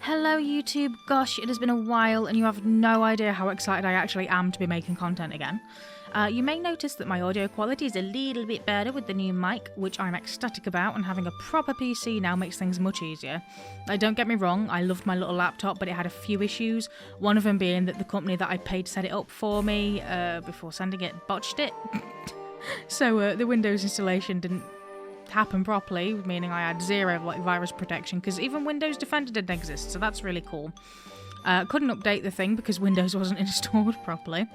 Hello YouTube, gosh, it has been a while and you have no idea how excited I actually am to be making content again. You may notice that my audio quality is a little bit better with the new mic, which I'm ecstatic about, and having a proper PC now makes things much easier. Don't get me wrong, I loved my little laptop, but it had a few issues, one of them being that the company that I paid to set it up for me before sending it botched it. So the Windows installation didn't happen properly, meaning I had zero virus protection, because even Windows Defender didn't exist, so that's really cool. Couldn't update the thing because Windows wasn't installed properly,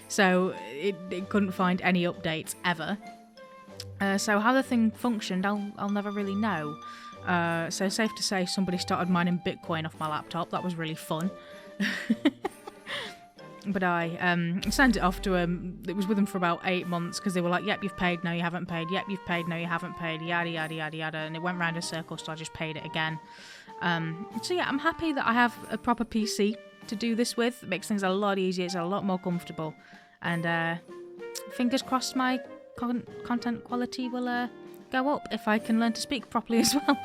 so it couldn't find any updates ever. So how the thing functioned, I'll never really know. So safe to say somebody started mining Bitcoin off my laptop. That was really fun. But I sent it off to it was with them for about 8 months, because they were like, yep, you've paid, no you haven't paid, yep, you've paid, no you haven't paid, yada yada yada yada, and it went round in circles, so I just paid it again. So yeah, I'm happy that I have a proper PC to do this with. It makes things a lot easier, it's a lot more comfortable, and fingers crossed my content quality will go up if I can learn to speak properly as well.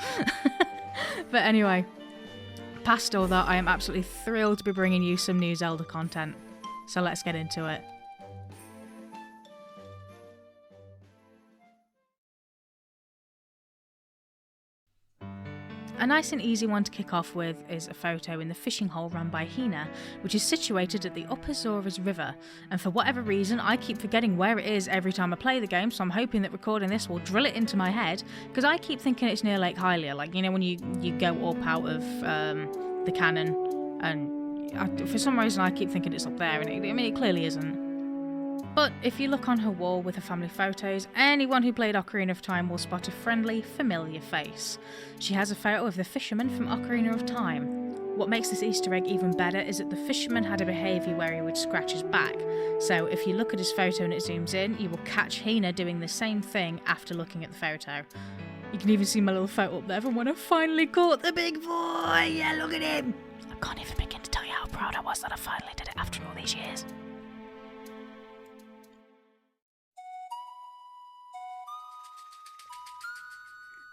But anyway, past all that, I am absolutely thrilled to be bringing you some new Zelda content. So let's get into it. A nice and easy one to kick off with is a photo in the fishing hole run by Hina, which is situated at the Upper Zoras River, and for whatever reason I keep forgetting where it is every time I play the game, so I'm hoping that recording this will drill it into my head, because I keep thinking it's near Lake Hylia, like, you know, when you go up out of the cannon, and for some reason I keep thinking it's up there, and it clearly isn't. But if you look on her wall with her family photos, anyone who played Ocarina of Time will spot a friendly, familiar face. She has a photo of the fisherman from Ocarina of Time. What makes this Easter egg even better is that the fisherman had a behaviour where he would scratch his back. So if you look at his photo and it zooms in, you will catch Hina doing the same thing after looking at the photo. You can even see my little photo up there from when I finally caught the big boy! Yeah, look at him! I can't even begin to tell you how proud I was that I finally did it after all these years.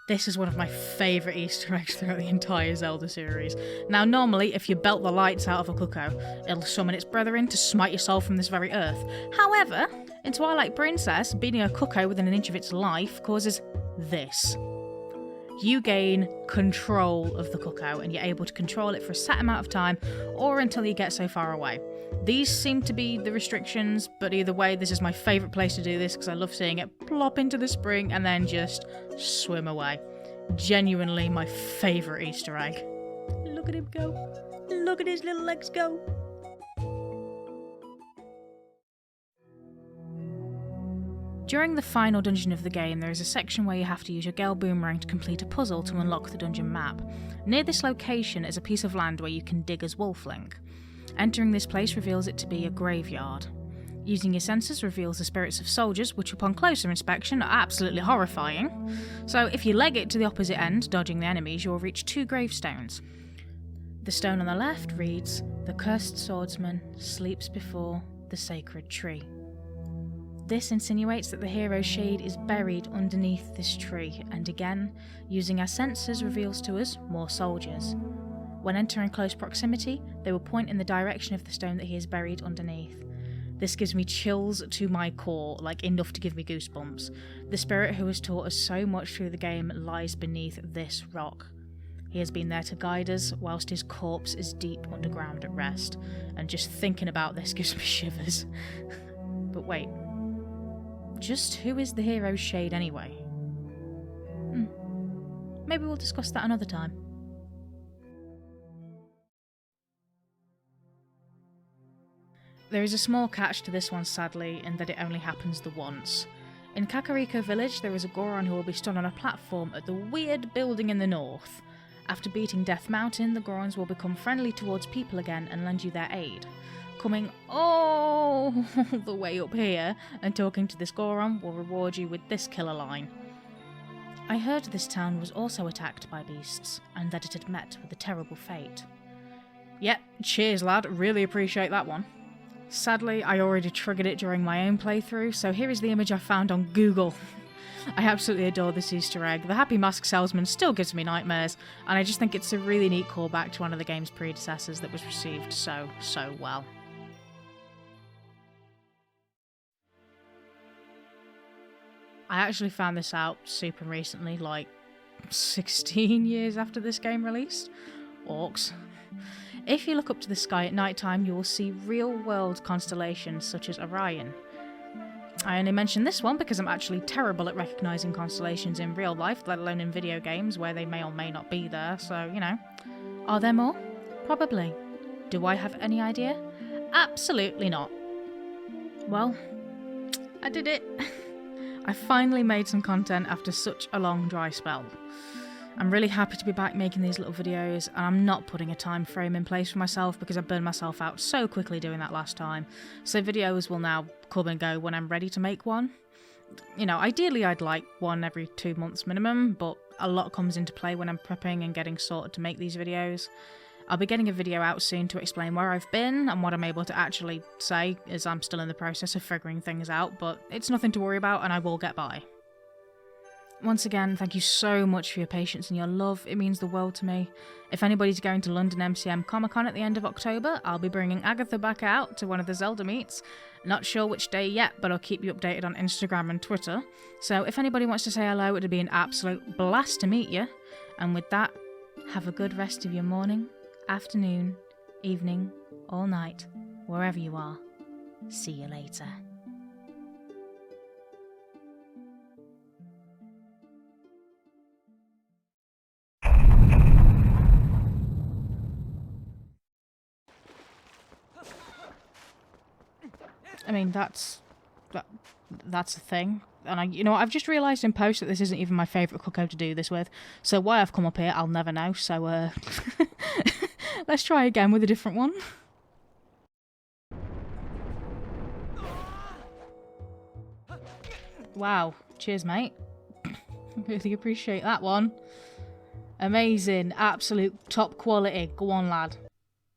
This is one of my favourite Easter eggs throughout the entire Zelda series. Now, normally, if you belt the lights out of a cuckoo, it'll summon its brethren to smite your soul from this very earth. However, in Twilight Princess, beating a cuckoo within an inch of its life causes this. You gain control of the cuckoo, and you're able to control it for a set amount of time, or until you get so far away. These seem to be the restrictions, but either way, this is my favourite place to do this, because I love seeing it plop into the spring and then just swim away. Genuinely my favourite Easter egg. Look at him go. Look at his little legs go. During the final dungeon of the game, there is a section where you have to use your Gale Boomerang to complete a puzzle to unlock the dungeon map. Near this location is a piece of land where you can dig as Wolf Link. Entering this place reveals it to be a graveyard. Using your senses reveals the spirits of soldiers, which upon closer inspection are absolutely horrifying. So if you leg it to the opposite end, dodging the enemies, you'll reach 2 gravestones. The stone on the left reads, "The cursed swordsman sleeps before the sacred tree." This insinuates that the hero's shade is buried underneath this tree, and again, using our senses reveals to us more soldiers. When entering close proximity, they will point in the direction of the stone that he is buried underneath. This gives me chills to my core, like enough to give me goosebumps. The spirit who has taught us so much through the game lies beneath this rock. He has been there to guide us, whilst his corpse is deep underground at rest, and just thinking about this gives me shivers. But wait, just who is the hero's shade anyway? Maybe we'll discuss that another time. There is a small catch to this one, sadly, in that it only happens the once. In Kakariko Village, there is a Goron who will be stood on a platform at the weird building in the north. After beating Death Mountain, the Gorons will become friendly towards people again and lend you their aid. Coming all the way up here and talking to this Goron will reward you with this killer line. I heard this town was also attacked by beasts, and that it had met with a terrible fate. Yep, cheers lad, really appreciate that one. Sadly, I already triggered it during my own playthrough, so here is the image I found on Google. I absolutely adore this Easter egg. The Happy Mask Salesman still gives me nightmares, and I just think it's a really neat callback to one of the game's predecessors that was received so well. I actually found this out super recently, like 16 years after this game released. Orcs. If you look up to the sky at night time, you will see real-world constellations such as Orion. I only mention this one because I'm actually terrible at recognising constellations in real life, let alone in video games where they may or may not be there, so, you know. Are there more? Probably. Do I have any idea? Absolutely not. Well, I did it. I finally made some content after such a long dry spell. I'm really happy to be back making these little videos, and I'm not putting a time frame in place for myself because I burned myself out so quickly doing that last time. So videos will now come and go when I'm ready to make one. You know, ideally I'd like one every 2 months minimum, but a lot comes into play when I'm prepping and getting sorted to make these videos. I'll be getting a video out soon to explain where I've been and what I'm able to actually say, as I'm still in the process of figuring things out, but it's nothing to worry about and I will get by. Once again, thank you so much for your patience and your love, it means the world to me. If anybody's going to London MCM Comic Con at the end of October, I'll be bringing Agatha back out to one of the Zelda meets. Not sure which day yet, but I'll keep you updated on Instagram and Twitter. So if anybody wants to say hello, it'd be an absolute blast to meet you. And with that, have a good rest of your morning, afternoon, evening, or night, wherever you are. See you later. I mean, that's a thing. And you know, I've just realised in post that this isn't even my favourite Cucco to do this with. So why I've come up here, I'll never know. So, let's try again with a different one. Wow. Cheers, mate. Really appreciate that one. Amazing. Absolute top quality. Go on, lad.